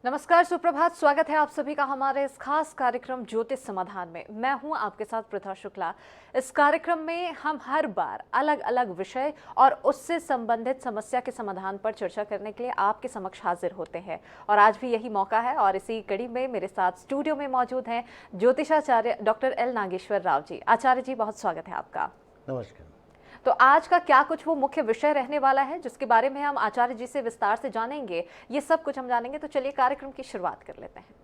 नमस्कार, सुप्रभात। स्वागत है आप सभी का हमारे इस खास कार्यक्रम ज्योतिष समाधान में। मैं हूं आपके साथ प्रथा शुक्ला। इस कार्यक्रम में हम हर बार अलग अलग विषय और उससे संबंधित समस्या के समाधान पर चर्चा करने के लिए आपके समक्ष हाजिर होते हैं और आज भी यही मौका है। और इसी कड़ी में मेरे साथ स्टूडियो में मौजूद हैं ज्योतिषाचार्य डॉक्टर एल नागेश्वर राव जी। आचार्य जी, बहुत स्वागत है आपका। नमस्कार। तो आज का क्या कुछ वो मुख्य विषय रहने वाला है जिसके बारे में हम आचार्य जी से विस्तार से जानेंगे, ये सब कुछ हम जानेंगे। तो चलिए कार्यक्रम की शुरुआत कर लेते हैं।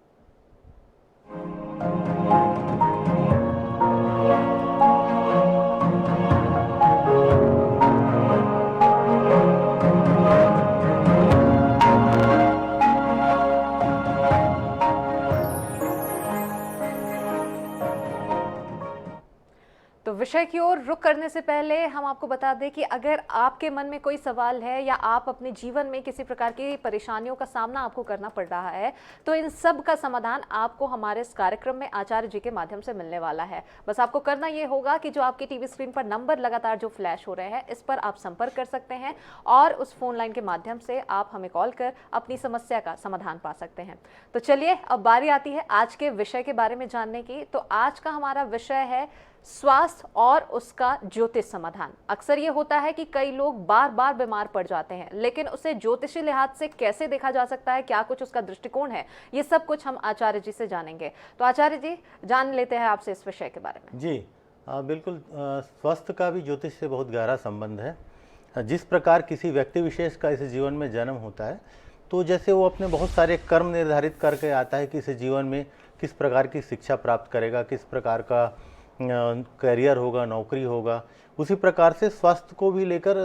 तो विषय की ओर रुख करने से पहले हम आपको बता दें कि अगर आपके मन में कोई सवाल है या आप अपने जीवन में किसी प्रकार की परेशानियों का सामना आपको करना पड़ रहा है, तो इन सब का समाधान आपको हमारे इस कार्यक्रम में आचार्य जी के माध्यम से मिलने वाला है। बस आपको करना ये होगा कि जो आपकी टीवी स्क्रीन पर नंबर लगातार जो फ्लैश हो रहे हैं, इस पर आप संपर्क कर सकते हैं और उस फोन लाइन के माध्यम से आप हमें कॉल कर अपनी समस्या का समाधान पा सकते हैं। तो चलिए, अब बारी आती है आज के विषय के बारे में जानने की। तो आज का हमारा विषय है स्वास्थ्य और उसका ज्योतिष समाधान। अक्सर ये होता है कि कई लोग बार बार बीमार पड़ जाते हैं, लेकिन उसे ज्योतिषी लिहाज से कैसे देखा जा सकता है, क्या कुछ उसका दृष्टिकोण है, ये सब कुछ हम आचार्य जी से जानेंगे। तो आचार्य जी, जान लेते हैं आपसे इस विषय के बारे में। जी बिल्कुल। स्वास्थ्य का भी ज्योतिष से बहुत गहरा संबंध है। जिस प्रकार किसी व्यक्ति विशेष का इस जीवन में जन्म होता है, तो जैसे वो अपने बहुत सारे कर्म निर्धारित करके आता है कि इस जीवन में किस प्रकार की शिक्षा प्राप्त करेगा, किस प्रकार का करियर होगा, नौकरी होगा, उसी प्रकार से स्वास्थ्य को भी लेकर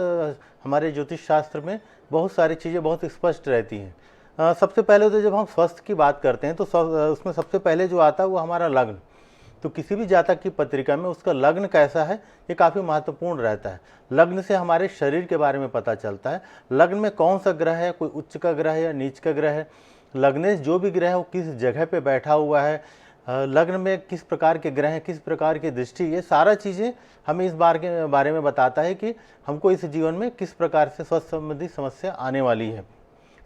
हमारे ज्योतिष शास्त्र में बहुत सारी चीज़ें बहुत स्पष्ट रहती हैं। सबसे पहले तो जब हम स्वास्थ्य की बात करते हैं तो उसमें सबसे पहले जो आता है वो हमारा लग्न। तो किसी भी जातक की पत्रिका में उसका लग्न कैसा है ये काफ़ी महत्वपूर्ण रहता है। लग्न से हमारे शरीर के बारे में पता चलता है। लग्न में कौन सा ग्रह है, कोई उच्च का ग्रह है या नीच का ग्रह है, लग्नेश जो भी ग्रह है वो किस जगह पे बैठा हुआ है, लग्न में किस प्रकार के ग्रह हैं, किस प्रकार की दृष्टि, ये सारा चीज़ें हमें इस बार के बारे में बताता है कि हमको इस जीवन में किस प्रकार से स्वास्थ्य संबंधी समस्या आने वाली है।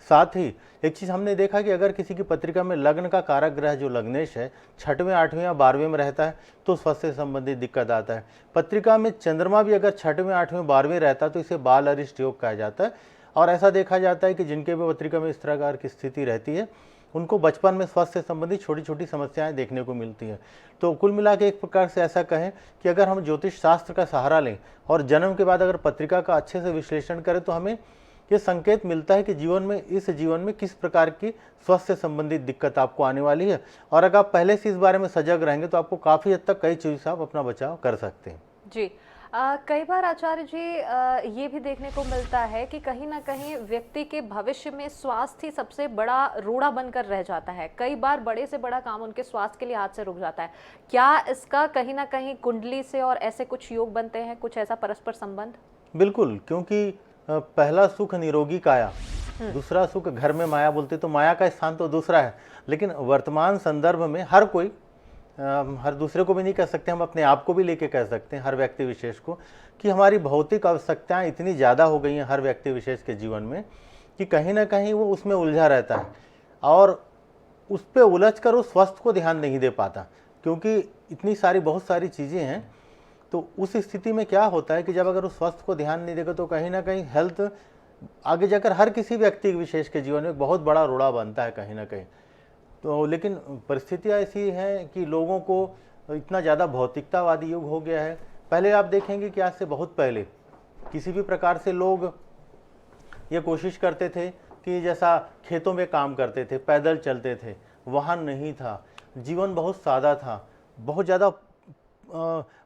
साथ ही एक चीज़ हमने देखा कि अगर किसी की पत्रिका में लग्न का कारक ग्रह जो लग्नेश है 6वें, 8वें या 12वें में रहता है तो स्वास्थ्य से संबंधित दिक्कत आता है। पत्रिका में चंद्रमा भी अगर 6वें, 8वें, 12वें रहता है तो इसे बाल अरिष्ट योग कहा जाता है। और ऐसा देखा जाता है कि जिनके भी पत्रिका में इस प्रकार की स्थिति रहती है उनको बचपन में स्वास्थ्य से संबंधित छोटी छोटी समस्याएं देखने को मिलती हैं। तो कुल मिला के एक प्रकार से ऐसा कहें कि अगर हम ज्योतिष शास्त्र का सहारा लें और जन्म के बाद अगर पत्रिका का अच्छे से विश्लेषण करें तो हमें ये संकेत मिलता है कि इस जीवन में किस प्रकार की स्वास्थ्य संबंधित दिक्कत आपको आने वाली है। और अगर आप पहले से इस बारे में सजग रहेंगे तो आपको काफ़ी हद तक कई चीज़ों से आप अपना बचाव कर सकते हैं। जी, कई बार आचार्य जी ये भी देखने को मिलता है कि कहीं ना कहीं व्यक्ति के भविष्य में स्वास्थ्य ही सबसे बड़ा रोड़ा बनकर रह जाता है। कई बार बड़े से बड़ा काम उनके स्वास्थ्य के लिए हाथ से रुक जाता है। क्या इसका कहीं ना कहीं कुंडली से और ऐसे कुछ योग बनते हैं, कुछ ऐसा परस्पर संबंध? बिल्कुल, क्योंकि पहला सुख निरोगी काया, दूसरा सुख घर में माया बोलते, तो माया का स्थान तो दूसरा है। लेकिन वर्तमान संदर्भ में हर कोई, हर दूसरे को भी नहीं कह सकते, हम अपने आप को भी लेके कह सकते हैं, हर व्यक्ति विशेष को, कि हमारी भौतिक आवश्यकताएं इतनी ज़्यादा हो गई हैं हर व्यक्ति विशेष के जीवन में कि कहीं ना कहीं वो उसमें उलझा रहता है और उस पर उलझ कर वो स्वास्थ्य को ध्यान नहीं दे पाता, क्योंकि इतनी सारी बहुत सारी चीज़ें हैं। तो उस स्थिति में क्या होता है कि जब अगर उस स्वास्थ्य को ध्यान नहीं देगा तो कहीं ना कहीं हेल्थ आगे जाकर हर किसी व्यक्ति विशेष के जीवन में बहुत बड़ा रोड़ा बनता है कहीं ना कहीं। तो लेकिन परिस्थितियाँ ऐसी हैं कि लोगों को इतना ज़्यादा भौतिकतावादी युग हो गया है। पहले आप देखेंगे कि आज से बहुत पहले किसी भी प्रकार से लोग ये कोशिश करते थे कि जैसा खेतों में काम करते थे, पैदल चलते थे, वाहन नहीं था, जीवन बहुत सादा था, बहुत ज़्यादा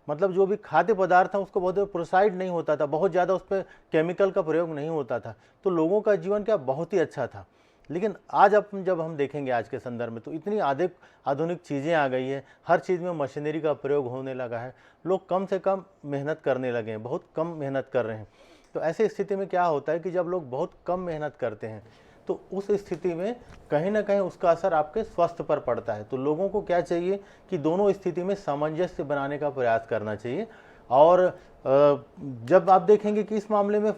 मतलब जो भी खाद्य पदार्थ था उसको बहुत प्रोसाइड नहीं होता था, बहुत ज़्यादा उस पर केमिकल का प्रयोग नहीं होता था, तो लोगों का जीवन क्या बहुत ही अच्छा था। लेकिन आज जब हम देखेंगे आज के संदर्भ में तो इतनी आधुनिक चीज़ें आ गई है, हर चीज़ में मशीनरी का प्रयोग होने लगा है, लोग कम से कम मेहनत करने लगे हैं, बहुत कम मेहनत कर रहे हैं। तो ऐसी स्थिति में क्या होता है कि जब लोग बहुत कम मेहनत करते हैं तो उस स्थिति में कहीं ना कहीं उसका असर आपके स्वास्थ्य पर पड़ता है। तो लोगों को क्या चाहिए कि दोनों स्थिति में सामंजस्य बनाने का प्रयास करना चाहिए और जब आप देखेंगे कि इस मामले में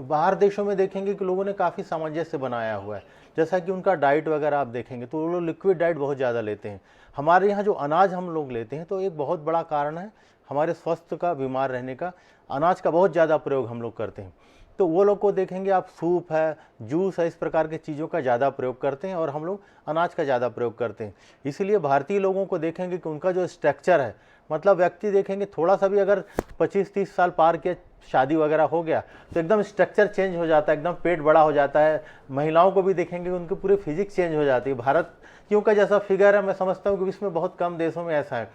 बाहर देशों में देखेंगे कि लोगों ने काफ़ी सामंजस्य बनाया हुआ है, जैसा कि उनका डाइट वगैरह आप देखेंगे तो वो लोग लिक्विड डाइट बहुत ज़्यादा लेते हैं। हमारे यहाँ जो अनाज हम लोग लेते हैं तो एक बहुत बड़ा कारण है हमारे स्वास्थ्य का, बीमार रहने का, अनाज का बहुत ज़्यादा प्रयोग हम लोग करते हैं। तो वो लोग को देखेंगे आप, सूप है, जूस है, इस प्रकार की चीज़ों का ज़्यादा प्रयोग करते हैं और हम लोग अनाज का ज़्यादा प्रयोग करते हैं। इसीलिए भारतीय लोगों को देखेंगे कि उनका जो स्ट्रक्चर है, मतलब व्यक्ति देखेंगे थोड़ा सा भी अगर 25-30 साल पार किया, शादी वगैरह हो गया तो एकदम स्ट्रक्चर चेंज हो जाता है, एकदम पेट बड़ा हो जाता है। महिलाओं को भी देखेंगे उनकी पूरी फिजिक्स चेंज हो जाती है। भारत क्यों का जैसा फिगर है, मैं समझता हूँ कि विश्व में बहुत कम देशों में ऐसा है।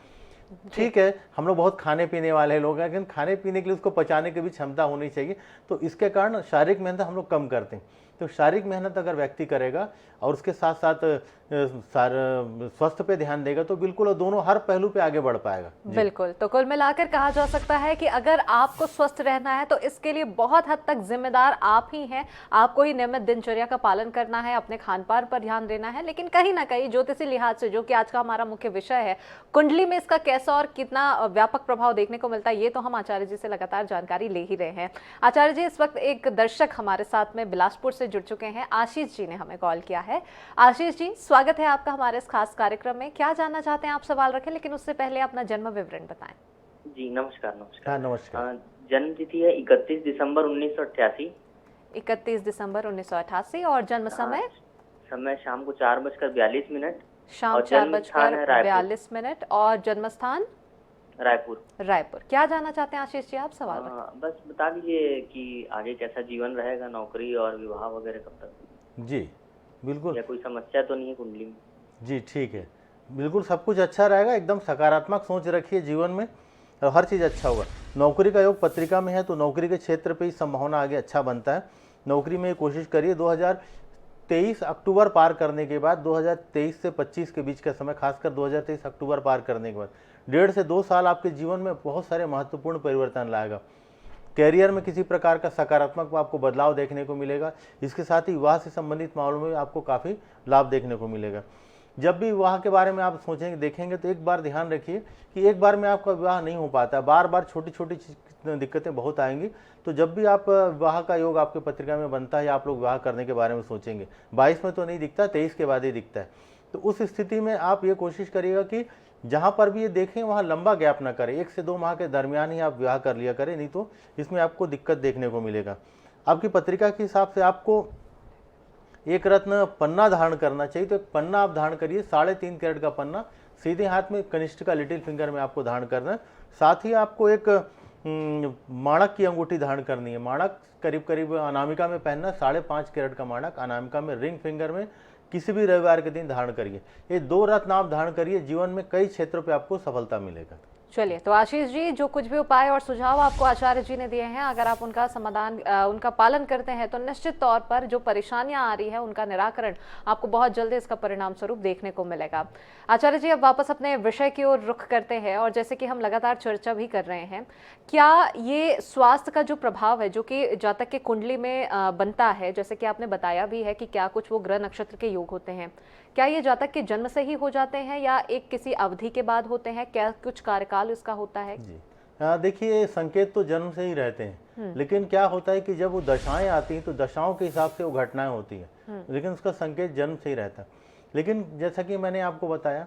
ठीक है, हम लोग बहुत खाने पीने वाले लोग हैं, लेकिन खाने पीने के लिए उसको पचाने की भी क्षमता होनी चाहिए। तो इसके कारण शारीरिक मेहनत हम लोग कम करते हैं। तो शारीरिक मेहनत अगर व्यक्ति करेगा और उसके साथ साथ स्वास्थ्य पे ध्यान देगा तो बिल्कुल दोनों हर पहलू पे आगे बढ़ पाएगा। बिल्कुल। तो कुल मिलाकर कहा जा सकता है कि अगर आपको स्वस्थ रहना है तो इसके लिए बहुत हद तक जिम्मेदार आप ही हैं। आपको ही नियमित दिनचर्या का पालन करना है, अपने खान पान पर ध्यान देना है। लेकिन कहीं ना कहीं ज्योतिषी लिहाज से, जो कि आज का हमारा मुख्य विषय है, कुंडली में इसका कैसा और कितना व्यापक प्रभाव देखने को मिलता है, ये तो हम आचार्य जी से लगातार जानकारी ले ही रहे हैं। आचार्य जी, इस वक्त एक दर्शक हमारे साथ में बिलासपुर से जुड़ चुके हैं। आशीष जी ने हमें कॉल किया है। आशीष जी, स्वागत है आपका हमारे इस खास कार्यक्रम में। क्या जानना चाहते हैं आप? सवाल रखें, लेकिन उससे पहले अपना जन्म विवरण बताएं। जी नमस्कार। हाँ, नमस्कार। जन्म तिथि है 31 दिसंबर 1988। 31 दिसंबर 1988। और जन्म समय? समय शाम को 4:42। शाम और जन्म स्थान है 4:42। और जन्म स्थान? रायपुर। रायपुर। क्या जानना चाहते हैं आशीष जी आप? सवाल रखें। बस बता दीजिए कि आगे कैसा जीवन रहेगा, नौकरी और विवाह वगैरह कब तक? जी बिल्कुल। या कोई समस्या तो नहीं है कुंडली में? जी ठीक है, बिल्कुल सब कुछ अच्छा रहेगा। एकदम सकारात्मक सोच रखिए जीवन में और हर चीज़ अच्छा होगा। नौकरी का योग पत्रिका में है तो नौकरी के क्षेत्र पे ही संभावना आगे अच्छा बनता है। नौकरी में कोशिश करिए। 2023 अक्टूबर पार करने के बाद 2023 से 25 के बीच का समय, खासकर 2023 अक्टूबर पार करने के बाद 1.5 से 2 साल आपके जीवन में बहुत सारे महत्वपूर्ण परिवर्तन लाएगा। कैरियर में किसी प्रकार का सकारात्मक आपको बदलाव देखने को मिलेगा। इसके साथ ही विवाह से संबंधित मामलों में आपको काफ़ी लाभ देखने को मिलेगा। जब भी विवाह के बारे में आप सोचेंगे, देखेंगे तो एक बार ध्यान रखिए कि एक बार में आपका विवाह नहीं हो पाता, बार बार छोटी छोटी दिक्कतें बहुत आएंगी। तो जब भी आप विवाह का योग आपके पत्रिका में बनता है या आप लोग विवाह करने के बारे में सोचेंगे, 22 में तो नहीं दिखता, 23 के बाद ही दिखता है। तो उस स्थिति में आप ये कोशिश करिएगा कि जहाँ पर भी ये देखें वहाँ लंबा गैप ना करें, 1 से 2 माह के दरमियान ही आप विवाह कर लिया करें, नहीं तो इसमें आपको दिक्कत देखने को मिलेगा। आपकी पत्रिका के हिसाब से आपको एक रत्न पन्ना धारण करना चाहिए, तो एक पन्ना आप धारण करिए, 3.5 कैरेट का पन्ना सीधे हाथ में कनिष्ठ का लिटिल फिंगर में आपको धारण करना है। साथ ही आपको एक माणक की अंगूठी धारण करनी है। माणक करीब करीब अनामिका में पहनना, 5.5 कैरेट का माणक अनामिका में रिंग फिंगर में किसी भी रविवार के दिन धारण करिए। ये 2 रत्न आप धारण करिए, जीवन में कई क्षेत्रों पे आपको सफलता मिलेगा। चलिए, तो आशीष जी, जो कुछ भी उपाय और सुझाव आपको आचार्य जी ने दिए हैं, अगर आप उनका समाधान उनका पालन करते हैं तो निश्चित तौर पर जो परेशानियां आ रही है उनका निराकरण आपको बहुत जल्दी इसका परिणाम स्वरूप देखने को मिलेगा। आचार्य जी, अब वापस अपने विषय की ओर रुख करते हैं। और जैसे कि हम लगातार चर्चा भी कर रहे हैं, क्या ये स्वास्थ्य का जो प्रभाव है, जो कि जातक के कुंडली में बनता है, जैसे कि आपने बताया भी है कि क्या कुछ वो ग्रह नक्षत्र के योग होते हैं, क्या ये जातक के जन्म से ही हो जाते हैं या एक किसी अवधि के बाद होते हैं? क्या कुछ कार्यकाल इसका होता है? जी देखिए, संकेत तो जन्म से ही रहते हैं, लेकिन क्या होता है कि जब वो दशाएं आती हैं तो दशाओं के हिसाब से वो घटनाएं होती हैं, लेकिन उसका संकेत जन्म से ही रहता है। लेकिन जैसा कि मैंने आपको बताया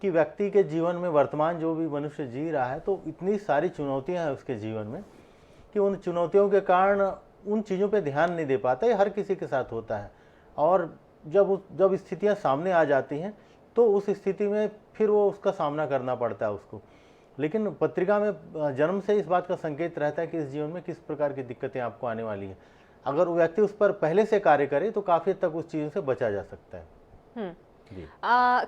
कि व्यक्ति के जीवन में वर्तमान जो भी मनुष्य जी रहा है, तो इतनी सारी चुनौतियां हैं उसके जीवन में कि उन चुनौतियों के कारण उन चीज़ों पर ध्यान नहीं दे पाता। ये हर किसी के साथ होता है। और जब स्थितियां सामने आ जाती हैं तो उस स्थिति में फिर वो उसका सामना करना पड़ता है उसको। लेकिन पत्रिका में जन्म से इस बात का संकेत रहता है कि इस जीवन में किस प्रकार की दिक्कतें आपको आने वाली हैं। अगर वो व्यक्ति उस पर पहले से कार्य करे तो काफ़ी हद तक उस चीज़ों से बचा जा सकता है।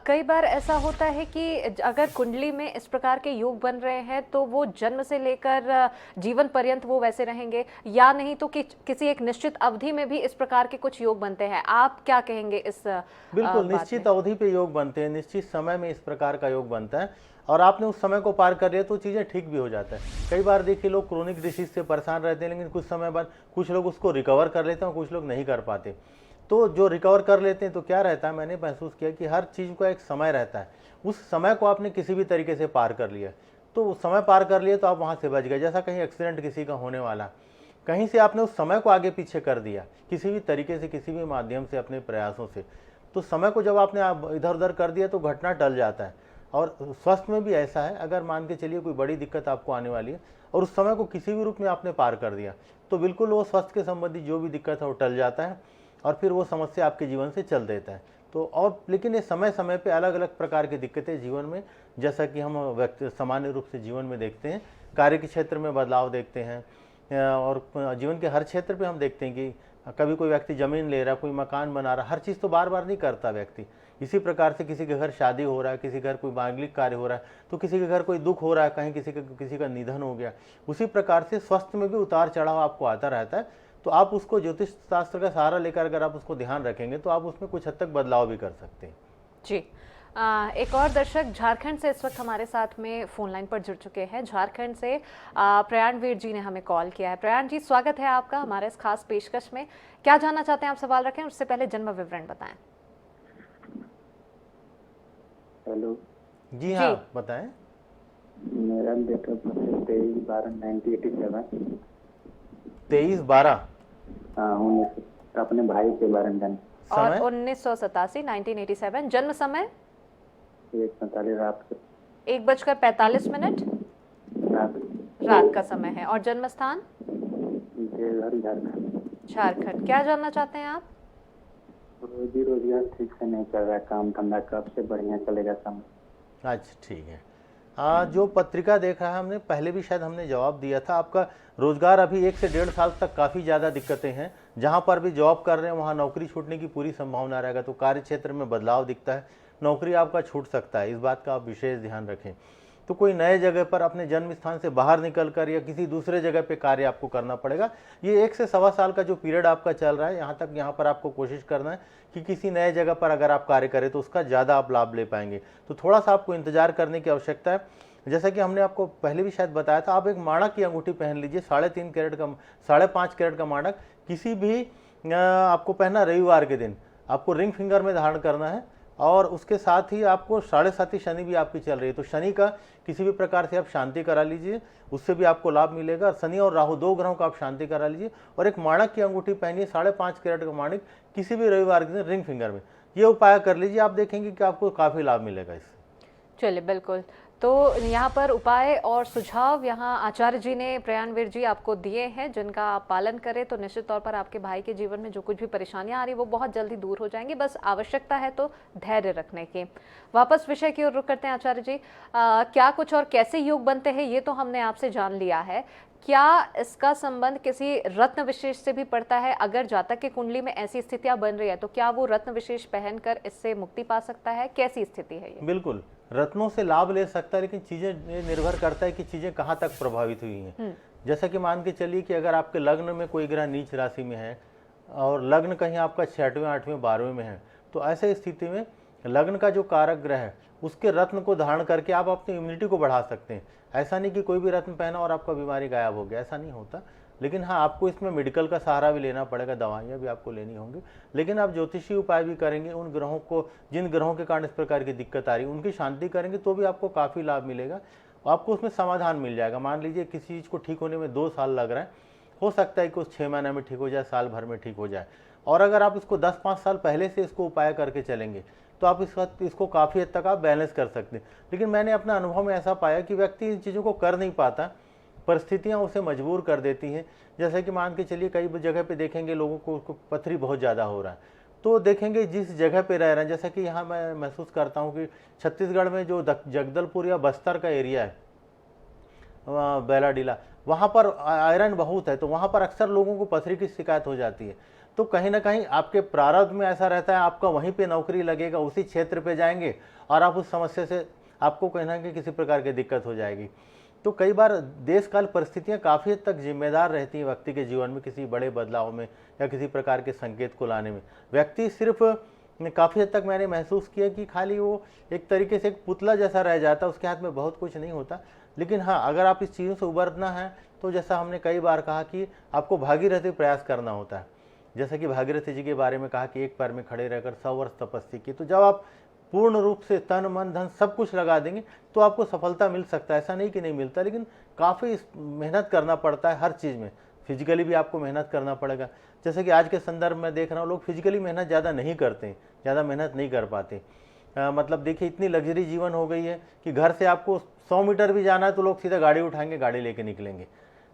कई बार ऐसा होता है कि अगर कुंडली में इस प्रकार के योग बन रहे हैं तो वो जन्म से लेकर जीवन पर्यंत वो वैसे रहेंगे, या नहीं तो किसी एक निश्चित अवधि में भी इस प्रकार के कुछ योग बनते हैं? आप क्या कहेंगे इस बिल्कुल, निश्चित अवधि पे योग बनते हैं, निश्चित समय में इस प्रकार का योग बनता है और आपने उस समय को पार कर लिया तो चीज़ें ठीक भी हो जाता है। कई बार देखिए, लोग क्रोनिक डिसीज से परेशान रहते हैं, लेकिन कुछ समय बाद कुछ लोग उसको रिकवर कर लेते हैं और कुछ लोग नहीं कर पाते। तो जो रिकवर कर लेते हैं तो क्या रहता है, मैंने महसूस किया कि हर चीज़ का एक समय रहता है। उस समय को आपने किसी भी तरीके से पार कर लिया, तो उस समय पार कर लिए तो आप वहाँ से बच गए। जैसा कहीं एक्सीडेंट किसी का होने वाला, कहीं से आपने उस समय को आगे पीछे कर दिया, किसी भी तरीके से, किसी भी माध्यम से, अपने प्रयासों से, तो समय को जब आपने इधर उधर कर दिया तो घटना टल जाता है। और स्वास्थ्य में भी ऐसा है, अगर मान के चलिए कोई बड़ी दिक्कत आपको आने वाली है और उस समय को किसी भी रूप में आपने पार कर दिया, तो बिल्कुल वो स्वास्थ्य के संबंधी जो भी दिक्कत है वो टल जाता है और फिर वो समस्या आपके जीवन से चल देता है। तो और लेकिन ये समय समय पे अलग अलग प्रकार की दिक्कतें जीवन में, जैसा कि हम व्यक्ति सामान्य रूप से जीवन में देखते हैं, कार्य के क्षेत्र में बदलाव देखते हैं, और जीवन के हर क्षेत्र पे हम देखते हैं कि कभी कोई व्यक्ति ज़मीन ले रहा है, कोई मकान बना रहा है, हर चीज़ तो बार बार नहीं करता व्यक्ति। इसी प्रकार से किसी के घर शादी हो रहा है, किसी के घर कोई मांगलिक कार्य हो रहा है, तो किसी के घर कोई दुख हो रहा है, कहीं किसी का निधन हो गया। उसी प्रकार से स्वास्थ्य में भी उतार चढ़ाव आपको आता रहता है। तो आप उसको ज्योतिष शास्त्र का सहारा लेकर अगर आप उसको ध्यान रखेंगे तो आप उसमें कुछ हद तक बदलाव भी कर सकते हैं। जी। एक और दर्शक झारखंड से इस वक्त हमारे साथ में फोन लाइन पर जुड़ चुके हैं। झारखंड से प्रयाणवीर जी ने हमें कॉल किया है। प्रयाण जी, स्वागत है आपका हमारे इस खास पेशकश में। क्या जानना चाहते हैं आप? सवाल रखें, उससे पहले जन्म विवरण बताएं। हेलो जी हाँ, बताएं। मेरा डेट ऑफ बर्थ 23/12/1987। 23/12। हाँ, अपने भाई के बारे में जान। और 1987 1987 जन्म समय 1:45 रात को। 1:45 रात का समय है। और जन्म स्थान देवघर, झारखंड। झारखंड। क्या जानना चाहते हैं आप? रोजी रोजगार ठीक से नहीं चल रहा, काम धंधा कब से बढ़िया चलेगा समय। अच्छा, ठीक है। जो पत्रिका देख रहा है, हमने पहले भी शायद हमने जवाब दिया था। आपका रोजगार अभी 1 से 1.5 साल तक काफ़ी ज़्यादा दिक्कतें हैं। जहाँ पर भी जॉब कर रहे हैं वहाँ नौकरी छूटने की पूरी संभावना रहेगा। तो कार्य क्षेत्र में बदलाव दिखता है, नौकरी आपका छूट सकता है, इस बात का आप विशेष ध्यान रखें। तो कोई नए जगह पर अपने जन्म स्थान से बाहर निकल कर या किसी दूसरे जगह पे कार्य आपको करना पड़ेगा। ये 1 से सवा साल का जो पीरियड आपका चल रहा है, यहाँ पर आपको कोशिश करना है कि किसी नए जगह पर अगर आप कार्य करें तो उसका ज़्यादा आप लाभ ले पाएंगे। तो थोड़ा सा आपको इंतजार करने की आवश्यकता है। जैसा कि हमने आपको पहले भी शायद बताया था, आप एक माणक की अंगूठी पहन लीजिए, 3.5 कैरेट का 5.5 कैरेट का माणक किसी भी आपको पहनना रविवार के दिन, आपको रिंग फिंगर में धारण करना है। और उसके साथ ही आपको 7.5 शनि भी आपकी चल रही है, तो शनि का किसी भी प्रकार से आप शांति करा लीजिए, उससे भी आपको लाभ मिलेगा। शनि और राहु 2 ग्रहों का आप शांति करा लीजिए और एक माणक की अंगूठी पहनिए, 5.5 कैरेट का माणक किसी भी रविवार के दिन रिंग फिंगर में। ये उपाय कर लीजिए, आप देखेंगे कि आपको काफ़ी लाभ मिलेगा इससे। चलिए, बिल्कुल। तो यहाँ पर उपाय और सुझाव यहाँ आचार्य जी ने, प्रयाणवीर जी, आपको दिए हैं, जिनका आप पालन करें तो निश्चित तौर पर आपके भाई के जीवन में जो कुछ भी परेशानियाँ आ रही वो बहुत जल्दी दूर हो जाएंगी। बस आवश्यकता है तो धैर्य रखने की। वापस विषय की ओर रुख करते हैं आचार्य जी। क्या कुछ और कैसे योग बनते हैं ये तो हमने आपसे जान लिया है। क्या इसका संबंध किसी रत्न विशेष से भी पड़ता है? अगर जातक की कुंडली में ऐसी स्थितियां बन रही है तो क्या वो रत्न विशेष पहनकर इससे मुक्ति पा सकता है? कैसी स्थिति है ये? बिल्कुल, रत्नों से लाभ ले सकता है, लेकिन चीज़ें ये निर्भर करता है कि चीज़ें कहाँ तक प्रभावित हुई हैं। जैसा कि मान के चलिए कि अगर आपके लग्न में कोई ग्रह नीच राशि में है और लग्न कहीं आपका 6वें 8वें 12वें में है, तो ऐसे स्थिति में लग्न का जो कारक ग्रह है उसके रत्न को धारण करके आप अपनी इम्यूनिटी को बढ़ा सकते हैं। ऐसा नहीं कि कोई भी रत्न पहना और आपका बीमारी गायब हो गया, ऐसा नहीं होता। लेकिन हाँ, आपको इसमें मेडिकल का सहारा भी लेना पड़ेगा, दवाइयाँ भी आपको लेनी होंगी। लेकिन आप ज्योतिषी उपाय भी करेंगे, उन ग्रहों को, जिन ग्रहों के कारण इस प्रकार की दिक्कत आ रही है उनकी शांति करेंगे तो भी आपको काफ़ी लाभ मिलेगा, आपको उसमें समाधान मिल जाएगा। मान लीजिए किसी चीज़ को ठीक होने में 2 साल लग रहा है, हो सकता है कि उस 6 महीने में ठीक हो जाए, साल भर में ठीक हो जाए। और अगर आप इसको 10-5 साल पहले से इसको उपाय करके चलेंगे तो आप इसको काफ़ी हद तक आप बैलेंस कर सकते हैं। लेकिन मैंने अपने अनुभव में ऐसा पाया कि व्यक्ति इन चीज़ों को कर नहीं पाता, परिस्थितियाँ उसे मजबूर कर देती हैं। जैसे कि मान के चलिए कई जगह पे देखेंगे लोगों को पथरी बहुत ज़्यादा हो रहा है, तो देखेंगे जिस जगह पे रह रहे हैं, जैसे कि यहाँ मैं महसूस करता हूँ कि छत्तीसगढ़ में जो जगदलपुर या बस्तर का एरिया है, बेलाडीला, वहाँ पर आयरन बहुत है, तो वहाँ पर अक्सर लोगों को पथरी की शिकायत हो जाती है। तो कहीं ना कहीं आपके प्रारब्ध में ऐसा रहता है, आपका वहीं पे नौकरी लगेगा, उसी क्षेत्र पे जाएंगे और आप उस समस्या से आपको कहीं ना कहीं किसी प्रकार की दिक्कत हो जाएगी। तो कई बार देश काल परिस्थितियाँ काफ़ी हद तक जिम्मेदार रहती हैं व्यक्ति के जीवन में किसी बड़े बदलाव में या किसी प्रकार के संकेत को लाने में। व्यक्ति सिर्फ काफ़ी हद तक मैंने महसूस किया कि खाली वो एक तरीके से एक पुतला जैसा रह जाता, उसके हाथ में बहुत कुछ नहीं होता। लेकिन हाँ, अगर आप इस चीज़ों से उबरना है तो जैसा हमने कई बार कहा कि आपको भागीरथी प्रयास करना होता है। जैसा कि भागीरथी जी के बारे में कहा कि एक पैर में खड़े रहकर 100 वर्ष तपस्या की। तो जब आप पूर्ण रूप से तन मन धन सब कुछ लगा देंगे तो आपको सफलता मिल सकता है। ऐसा नहीं कि नहीं मिलता, लेकिन काफ़ी मेहनत करना पड़ता है हर चीज़ में। फिजिकली भी आपको मेहनत करना पड़ेगा। जैसे कि आज के संदर्भ में देख रहा हूँ, लोग फिजिकली मेहनत ज़्यादा नहीं करते हैं, ज़्यादा मेहनत नहीं कर पाते। मतलब देखिए, इतनी लग्जरी जीवन हो गई है कि घर से आपको 100 मीटर भी जाना है तो लोग सीधा गाड़ी उठाएंगे, गाड़ी लेके निकलेंगे।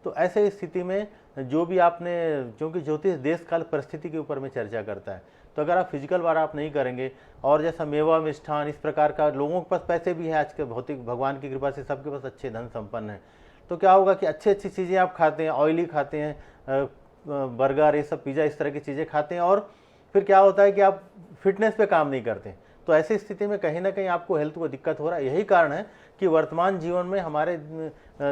तो ऐसे स्थिति में जो भी आपने, क्योंकि ज्योतिष देश काल परिस्थिति के ऊपर में चर्चा करता है, तो अगर आप फिजिकल वार आप नहीं करेंगे और जैसा मेवा मिष्ठान इस प्रकार का, लोगों के पास पैसे भी है आज के, भौतिक भगवान की कृपा से सबके पास अच्छे धन संपन्न है, तो क्या होगा कि अच्छी अच्छी चीज़ें आप खाते हैं, ऑयली खाते हैं, बर्गर ये सब पिज़्ज़ा इस तरह की चीज़ें खाते हैं, और फिर क्या होता है कि आप फिटनेस पे काम नहीं करते। तो ऐसी स्थिति में कहीं ना कहीं आपको हेल्थ को दिक्कत हो रहा है। यही कारण है कि वर्तमान जीवन में हमारे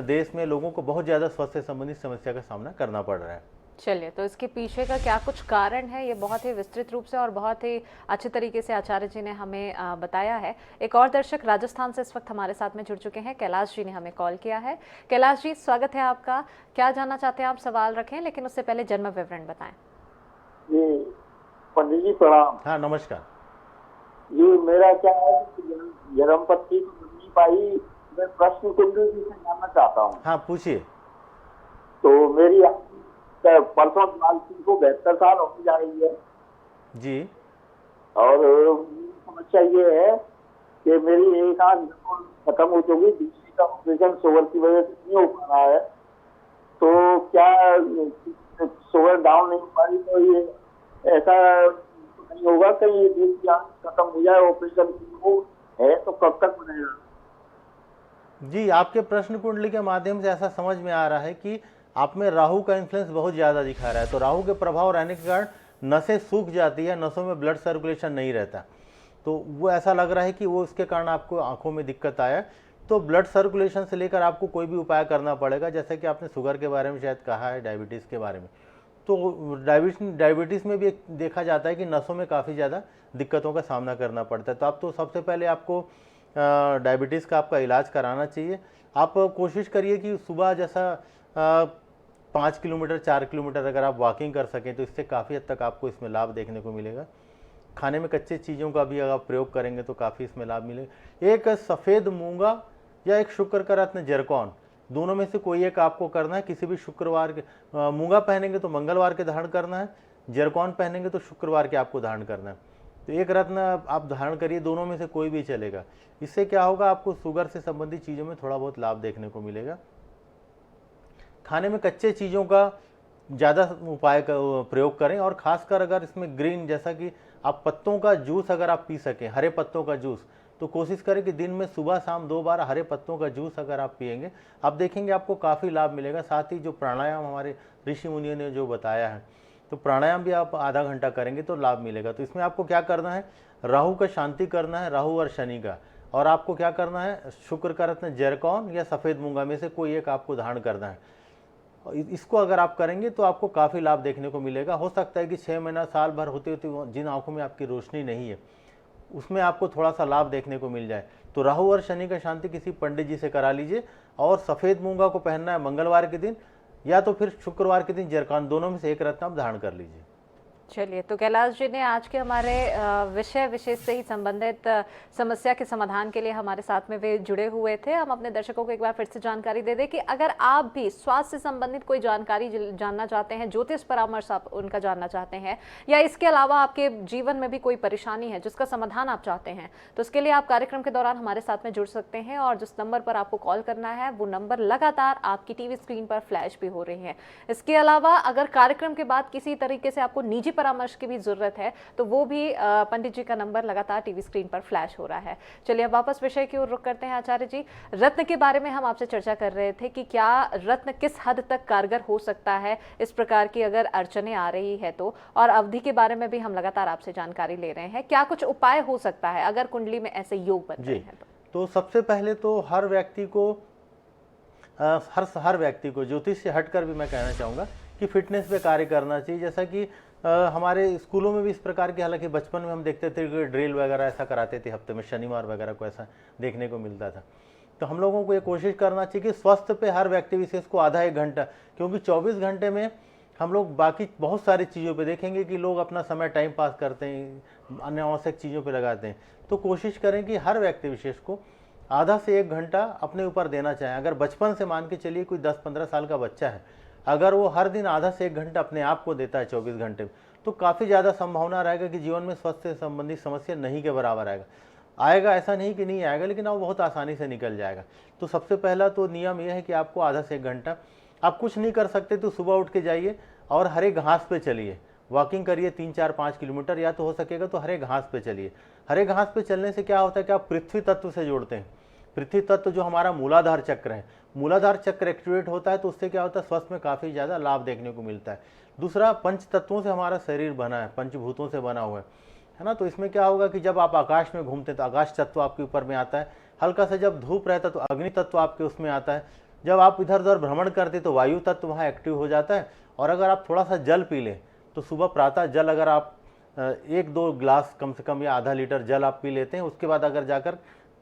देश में लोगों को बहुत ज़्यादा स्वास्थ्य संबंधित समस्या का सामना करना पड़ रहा है। चलिए, तो इसके पीछे का क्या कुछ कारण है, ये बहुत ही विस्तृत रूप से और बहुत ही अच्छे तरीके से आचार्य जी ने हमें बताया है। एक और दर्शक राजस्थान से इस वक्त हमारे साथ में जुड़ चुके हैं, कैलाश जी ने हमें कॉल किया है। कैलाश जी, स्वागत है आपका। क्या जानना चाहते हैं आप? सवाल रखें, लेकिन उससे पहले जन्म विवरण बताएं। जी पंडित जी प्रणाम। हाँ, नमस्कार जी, मेरा क्या है कि जन्मपत्ति तो नहीं पाई, मैं प्रश्न कुंडली से जानना चाहता हूँ। हाँ, पूछिए। तो मेरी परसों को 72 साल होने जा रही है जी। और समस्या ये है कि मेरी एक आंख खत्म हो चुकी, दूसरी का ऑपरेशन शुगर की वजह से नहीं हो पा रहा है। तो क्या शुगर डाउन नहीं हो पा रही, तो ये ऐसा नहीं होगा कहीं दूसरी आंख खत्म हो जाए, ऑपरेशन है तो कब तक बनेगा? जी, आपके प्रश्न कुंडली के माध्यम से ऐसा समझ में आ रहा है कि आप में राहु का इन्फ्लुएंस बहुत ज़्यादा दिखा रहा है। तो राहु के प्रभाव रहने के कारण नसें सूख जाती है, नसों में ब्लड सर्कुलेशन नहीं रहता, तो वो ऐसा लग रहा है कि वो उसके कारण आपको आंखों में दिक्कत आया। तो ब्लड सर्कुलेशन से लेकर आपको कोई भी उपाय करना पड़ेगा। जैसे कि आपने शुगर के बारे में शायद कहा है, डायबिटीज़ के बारे में, तो डायबिटीज़ में भी एक देखा जाता है कि नसों में काफ़ी ज़्यादा दिक्कतों का सामना करना पड़ता है। तो आप तो सबसे पहले आपको डायबिटीज़ का आपका इलाज कराना चाहिए। आप कोशिश करिए कि सुबह जैसा 5 किलोमीटर 4 किलोमीटर अगर आप वॉकिंग कर सकें तो इससे काफ़ी हद तक आपको इसमें लाभ देखने को मिलेगा। खाने में कच्चे चीज़ों का भी अगर आप प्रयोग करेंगे तो काफ़ी इसमें लाभ मिलेगा। एक सफ़ेद मूंगा या एक शुक्र का रत्न जरकौन, दोनों में से कोई एक आपको करना है। किसी भी शुक्रवार के, मूंगा पहनेंगे तो मंगलवार के धारण करना है, जरकौन पहनेंगे तो शुक्रवार के आपको धारण करना है। तो एक रत्न आप धारण करिए, दोनों में से कोई भी चलेगा। इससे क्या होगा, आपको शुगर से संबंधित चीज़ों में थोड़ा बहुत लाभ देखने को मिलेगा। खाने में कच्चे चीज़ों का ज़्यादा उपाय का प्रयोग करें, और ख़ासकर अगर इसमें ग्रीन, जैसा कि आप पत्तों का जूस अगर आप पी सकें, हरे पत्तों का जूस, तो कोशिश करें कि दिन में सुबह शाम 2 बार हरे पत्तों का जूस अगर आप पिएंगे, आप देखेंगे आपको काफ़ी लाभ मिलेगा। साथ ही जो प्राणायाम हमारे ऋषि मुनियों ने जो बताया है, तो प्राणायाम भी आप आधा घंटा करेंगे तो लाभ मिलेगा। तो इसमें आपको क्या करना है, राहु का शांति करना है, राहु और शनि का, और आपको क्या करना है, शुक्र का रत्न जरकौन या सफ़ेद मूंगा में से कोई एक आपको धारण करना है। इसको अगर आप करेंगे तो आपको काफ़ी लाभ देखने को मिलेगा। हो सकता है कि 6 महीना साल भर होते होते जिन आंखों में आपकी रोशनी नहीं है उसमें आपको थोड़ा सा लाभ देखने को मिल जाए। तो राहु और शनि का शांति किसी पंडित जी से करा लीजिए, और सफ़ेद मूंगा को पहनना है मंगलवार के दिन या तो फिर शुक्रवार के दिन जरकौन, दोनों में से एक रत्न आप धारण कर लीजिए। चलिए, तो कैलाश जी ने आज के हमारे विषय विशेष से ही संबंधित समस्या के समाधान के लिए हमारे साथ में वे जुड़े हुए थे। हम अपने दर्शकों को एक बार फिर से जानकारी दे दें कि अगर आप भी स्वास्थ्य से संबंधित कोई जानकारी जानना चाहते हैं, ज्योतिष परामर्श आप उनका जानना चाहते हैं, या इसके अलावा आपके जीवन में भी कोई परेशानी है जिसका समाधान आप चाहते हैं, तो उसके लिए आप कार्यक्रम के दौरान हमारे साथ में जुड़ सकते हैं। और जिस नंबर पर आपको कॉल करना है वो नंबर लगातार आपकी टीवी स्क्रीन पर फ्लैश भी हो रही है। इसके अलावा अगर कार्यक्रम के बाद किसी तरीके से आपको निजी परामर्श की भी जरूरत है तो वो भी पंडित जी का नंबर लगातार टीवी स्क्रीन पर फ्लैश हो रहा है। चलिए, अब वापस विषय की ओर रुख करते हैं। आचार्य जी, रत्न के बारे में हम आपसे चर्चा कर रहे थे कि क्या रत्न किस हद तक कारगर हो सकता है इस प्रकार की अगर अड़चने आ रही है तो, और अवधि के बारे में भी हम लगातार आपसे जानकारी ले रहे हैं। क्या कुछ उपाय हो सकता है अगर कुंडली में ऐसे योग बन रहे हैं तो सबसे पहले तो हर व्यक्ति को ज्योतिष से हटकर भी मैं कहना चाहूँगा कि फिटनेस पे कार्य करना चाहिए। जैसा कि हमारे स्कूलों में भी इस प्रकार के, हालांकि बचपन में हम देखते थे कि ड्रिल वगैरह ऐसा कराते थे, हफ्ते में शनिवार वगैरह को ऐसा देखने को मिलता था। तो हम लोगों को ये कोशिश करना चाहिए कि स्वास्थ्य पे हर व्यक्ति विशेष को आधा 1 घंटा, क्योंकि 24 घंटे में हम लोग बाकी बहुत सारी चीज़ों पे देखेंगे कि लोग अपना समय टाइम पास करते हैं, अनावश्यक चीज़ों पे लगाते हैं। तो कोशिश करें कि हर व्यक्ति विशेष को आधा से 1 घंटा अपने ऊपर देना चाहें। अगर बचपन से मान के चलिए कोई 10-15 साल का बच्चा है, अगर वो हर दिन आधा से 1 घंटा अपने आप को देता है 24 घंटे में, तो काफ़ी ज़्यादा संभावना रहेगा कि जीवन में स्वास्थ्य से संबंधित समस्या नहीं के बराबर आएगा। ऐसा नहीं कि नहीं आएगा, लेकिन वो बहुत आसानी से निकल जाएगा। तो सबसे पहला तो नियम यह है कि आपको आधा से 1 घंटा, आप कुछ नहीं कर सकते तो सुबह उठ के जाइए और हरे घास पे चलिए, वॉकिंग करिए 3-4-5 किलोमीटर, या तो हो सकेगा तो हरे घास पे चलिए। हरे घास पे चलने से क्या होता है कि आप पृथ्वी तत्व से जोड़ते हैं। पृथ्वी तत्व जो हमारा मूलाधार चक्र है, मूलाधार चक्र एक्टिवेट होता है, तो उससे क्या होता है, स्वास्थ्य में काफ़ी ज़्यादा लाभ देखने को मिलता है। दूसरा, पंच तत्वों से हमारा शरीर बना है, पंचभूतों से बना हुआ है ना। तो इसमें क्या होगा कि जब आप आकाश में घूमते हैं तो आकाश तत्व आपके ऊपर में आता है, हल्का सा जब धूप रहता है तो अग्नि तत्व आपके उसमें आता है, जब आप इधर उधर भ्रमण करते तो वायु तत्व वहाँ एक्टिव हो जाता है। और अगर आप थोड़ा सा जल पी लें तो सुबह प्रातः जल, अगर आप 1-2 गिलास कम से कम या आधा लीटर जल आप पी लेते हैं, उसके बाद अगर जाकर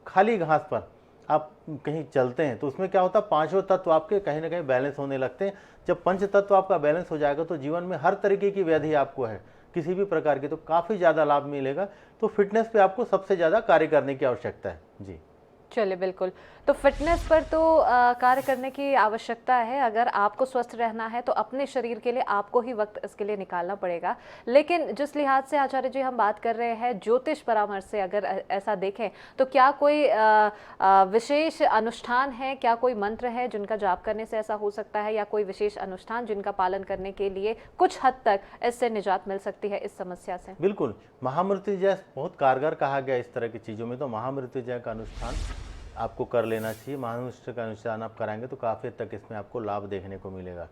खाली घास पर आप कहीं चलते हैं, तो उसमें क्या होता है, पांचों तत्व आपके कहीं ना कहीं बैलेंस होने लगते हैं। जब पंच तत्व आपका बैलेंस हो जाएगा तो जीवन में हर तरीके की व्याधि आपको है, किसी भी प्रकार की, तो काफ़ी ज़्यादा लाभ मिलेगा। तो फिटनेस पे आपको सबसे ज़्यादा कार्य करने की आवश्यकता है जी। चलिए, बिल्कुल। तो फिटनेस पर तो कार्य करने की आवश्यकता है। अगर आपको स्वस्थ रहना है तो अपने शरीर के लिए आपको ही वक्त इसके लिए निकालना पड़ेगा। लेकिन जिस लिहाज से आचार्य जी हम बात कर रहे हैं ज्योतिष परामर्श से, अगर ऐसा देखें तो क्या कोई विशेष अनुष्ठान है, क्या कोई मंत्र है जिनका जाप करने से ऐसा हो सकता है, या कोई विशेष अनुष्ठान जिनका पालन करने के लिए कुछ हद तक इससे निजात मिल सकती है इस समस्या से? बिल्कुल, महामृत्युंजय बहुत कारगर कहा गया इस तरह की चीज़ों में। तो महामृत्युंजय का अनुष्ठान आपको कर लेना चाहिए। महामृत्युंजय का अनुष्ठान आप कराएंगे तो काफ़ी हद तक इसमें आपको लाभ देखने को मिलेगा।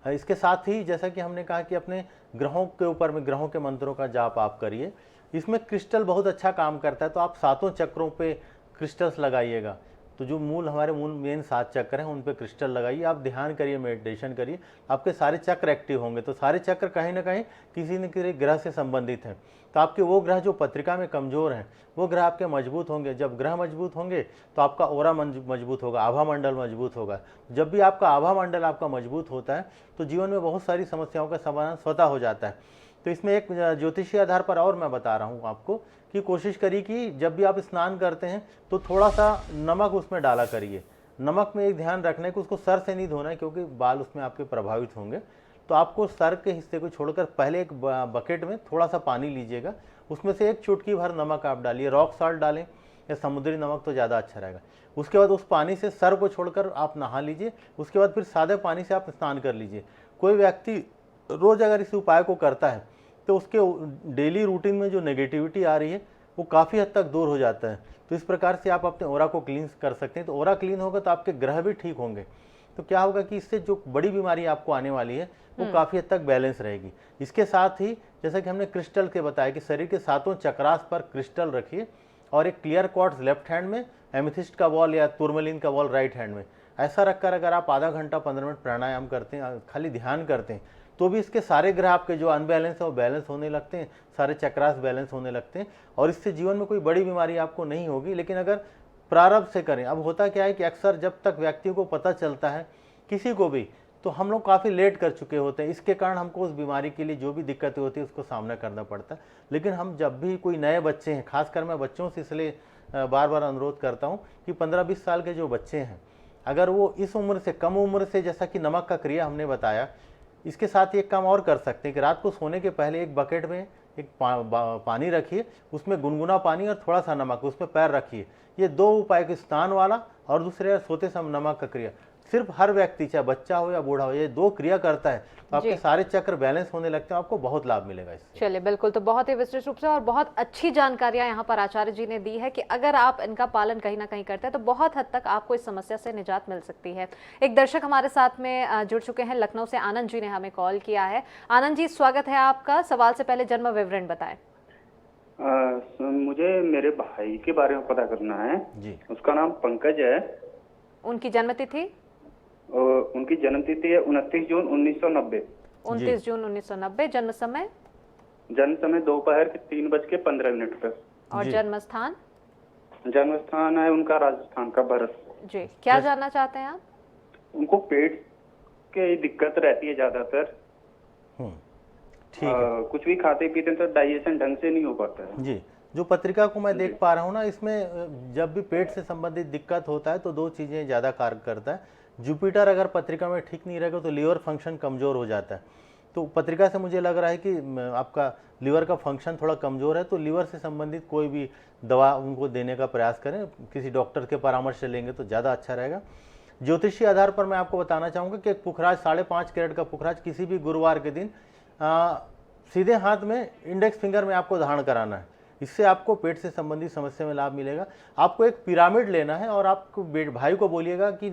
इसके साथ ही जैसा कि हमने कहा कि अपने ग्रहों के ऊपर में ग्रहों के मंत्रों का जाप आप करिए। इसमें क्रिस्टल बहुत अच्छा काम करता है, तो आप 7 चक्रों पे क्रिस्टल्स लगाइएगा। तो जो हमारे मेन 7 चक्र हैं उन पे क्रिस्टल लगाइए, आप ध्यान करिए, मेडिटेशन करिए, आपके सारे चक्र एक्टिव होंगे। तो सारे चक्र कहीं ना कहीं किसी न किसी ग्रह से संबंधित हैं। तो आपके वो ग्रह जो पत्रिका में कमज़ोर हैं वो ग्रह आपके मजबूत होंगे। जब ग्रह मजबूत होंगे तो आपका ओरा मजबूत होगा, आभा मंडल मजबूत होगा। जब भी आपका आभा मंडल आपका मजबूत होता है तो जीवन में बहुत सारी समस्याओं का समाधान स्वतः हो जाता है। तो इसमें एक ज्योतिषीय आधार पर और मैं बता रहा हूँ आपको कि कोशिश करिए कि जब भी आप स्नान करते हैं तो थोड़ा सा नमक उसमें डाला करिए। नमक में एक ध्यान रखना है कि उसको सर से नहीं धोना है, क्योंकि बाल उसमें आपके प्रभावित होंगे। तो आपको सर के हिस्से को छोड़कर पहले एक बकेट में थोड़ा सा पानी लीजिएगा, उसमें से एक चुटकी भर नमक आप डालिए, रॉक सॉल्ट डालें या समुद्री नमक तो ज़्यादा अच्छा रहेगा। उसके बाद उस पानी से सर को छोड़कर आप नहा लीजिए। उसके बाद फिर सादे पानी से आप स्नान कर लीजिए। कोई व्यक्ति रोज़ अगर इस उपाय को करता है तो उसके डेली रूटीन में जो नेगेटिविटी आ रही है वो काफ़ी हद तक दूर हो जाता है। तो इस प्रकार से आप अपने ओरा को क्लीन कर सकते हैं। तो ओरा क्लीन होगा तो आपके ग्रह भी ठीक होंगे। तो क्या होगा कि इससे जो बड़ी बीमारी आपको आने वाली है वो काफ़ी हद तक बैलेंस रहेगी। इसके साथ ही जैसा कि हमने क्रिस्टल के बताया कि शरीर के 7 चक्रास पर क्रिस्टल रखिए और एक क्लियर क्वार्ट्ज लेफ्ट हैंड में, एमेथिस्ट का बॉल या टूरमैलिन का बॉल राइट हैंड में। ऐसा रखकर अगर आप आधा घंटा 15 मिनट प्राणायाम करते हैं, खाली ध्यान करते हैं, तो भी इसके सारे ग्रह आपके जो अनबैलेंस है वो बैलेंस होने लगते हैं, सारे चक्रास बैलेंस होने लगते हैं और इससे जीवन में कोई बड़ी बीमारी आपको नहीं होगी। लेकिन अगर प्रारंभ से करें, अब होता क्या है कि अक्सर जब तक व्यक्ति को पता चलता है किसी को भी, तो हम लोग काफ़ी लेट कर चुके होते हैं। इसके कारण हमको उस बीमारी के लिए जो भी दिक्कतें होती है उसको सामना करना पड़ता है। लेकिन हम जब भी कोई नए बच्चे हैं, खासकर मैं बच्चों से इसलिए बार बार अनुरोध करता हूँ कि 15-20 साल के जो बच्चे हैं, अगर वो इस उम्र से, कम उम्र से, जैसा कि नमक का क्रिया हमने बताया, इसके साथ एक काम और कर सकते हैं कि रात को सोने के पहले एक बकेट में एक पानी रखिए, उसमें गुनगुना पानी और थोड़ा सा नमक, उसमें पैर रखिए। ये 2 उपाय के, स्नान वाला और दूसरे सोते समय नमक का क्रिया, सिर्फ हर व्यक्ति चाहे बच्चा हो या बूढ़ा हो ये 2 क्रिया करता है तो आपके सारे चक्र बैलेंस होने लगते हैं, आपको बहुत लाभ मिलेगा इससे। चलिए, बिल्कुल। तो बहुत ही विस्तृत रूप से और बहुत अच्छी जानकारियां यहाँ पर आचार्य जी ने दी है कि अगर आप इनका पालन कहीं ना कहीं करते हैं तो बहुत हद तक आपको इस समस्या से निजात मिल सकती है। एक दर्शक हमारे साथ में जुड़ चुके हैं, लखनऊ से आनंद जी ने हमें कॉल किया है। आनंद जी, स्वागत है आपका। सवाल से पहले जन्म विवरण बताएं। मुझे मेरे भाई के बारे में पता करना है जी। उसका नाम पंकज है। उनकी जन्मतिथि? उनकी जन्मतिथि है 29 जून 1990। 29 जून 1990। जन्म समय? जन्म समय दोपहर के 3:15 पर। और जन्म स्थान? जन्म स्थान है उनका राजस्थान का भरत। जी। क्या जानना चाहते हैं आप? उनको पेट के दिक्कत रहती है ज्यादातर। ठीक है। कुछ भी खाते पीते हैं तो डाइजेशन ढंग से नहीं हो पाता है। जी, जो पत्रिका को मैं देख पा रहा हूँ ना, इसमें जब भी पेट से संबंधित दिक्कत होता है तो दो चीज़ें ज़्यादा कार्य करता है। जुपिटर अगर पत्रिका में ठीक नहीं रहेगा तो लीवर फंक्शन कमज़ोर हो जाता है। तो पत्रिका से मुझे लग रहा है कि आपका लीवर का फंक्शन थोड़ा कमज़ोर है, तो लीवर से संबंधित कोई भी दवा उनको देने का प्रयास करें, किसी डॉक्टर के परामर्श से लेंगे तो ज़्यादा अच्छा रहेगा। ज्योतिषीय आधार पर मैं आपको बताना चाहूँगा कि एक पुखराज 5.5 कैरेट का पुखराज किसी भी गुरुवार के दिन सीधे हाथ में इंडेक्स फिंगर में आपको धारण कराना है। इससे आपको पेट से संबंधित समस्या में लाभ मिलेगा। आपको एक पिरामिड लेना है और आपको भाई को बोलिएगा कि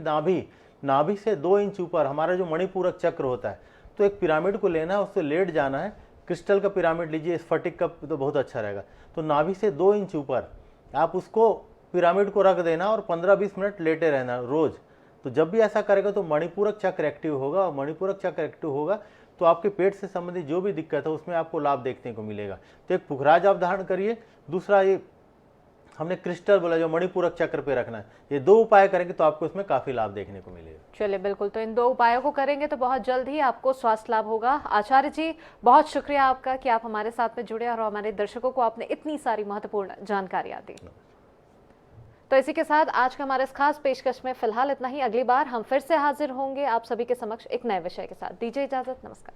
नाभि से 2 इंच ऊपर हमारा जो मणिपूरक चक्र होता है, तो एक पिरामिड को लेना है, उससे लेट जाना है। क्रिस्टल का पिरामिड लीजिए, स्फटिक का तो बहुत अच्छा रहेगा। तो नाभि से 2 इंच ऊपर आप उसको पिरामिड को रख देना और 15-20 मिनट लेटे रहना रोज। तो जब भी ऐसा करेगा तो मणिपूरक चक्र एक्टिव होगा, और मणिपूरक चक्र एक्टिव होगा तो आपके पेट से संबंधित जो भी दिक्कत है उसमें आपको लाभ देखने को मिलेगा। तो एक पुखराज आप धारण करिए। दूसरा, ये हमने क्रिस्टल बोला जो मणिपूरक चक्र पे रखना है, ये 2 उपाय करेंगे तो आपको इसमें काफी लाभ देखने को मिलेगा। चलिए, बिल्कुल, तो इन 2 उपायों को करेंगे तो बहुत जल्द ही आपको स्वास्थ्य लाभ होगा। आचार्य जी, बहुत शुक्रिया आपका कि आप हमारे साथ में जुड़े और हमारे दर्शकों को आपने इतनी सारी महत्वपूर्ण जानकारियां दी। तो इसी के साथ आज का हमारे इस खास पेशकश में फिलहाल इतना ही। अगली बार हम फिर से हाजिर होंगे आप सभी के समक्ष एक नए विषय के साथ। दीजिए इजाजत, नमस्कार।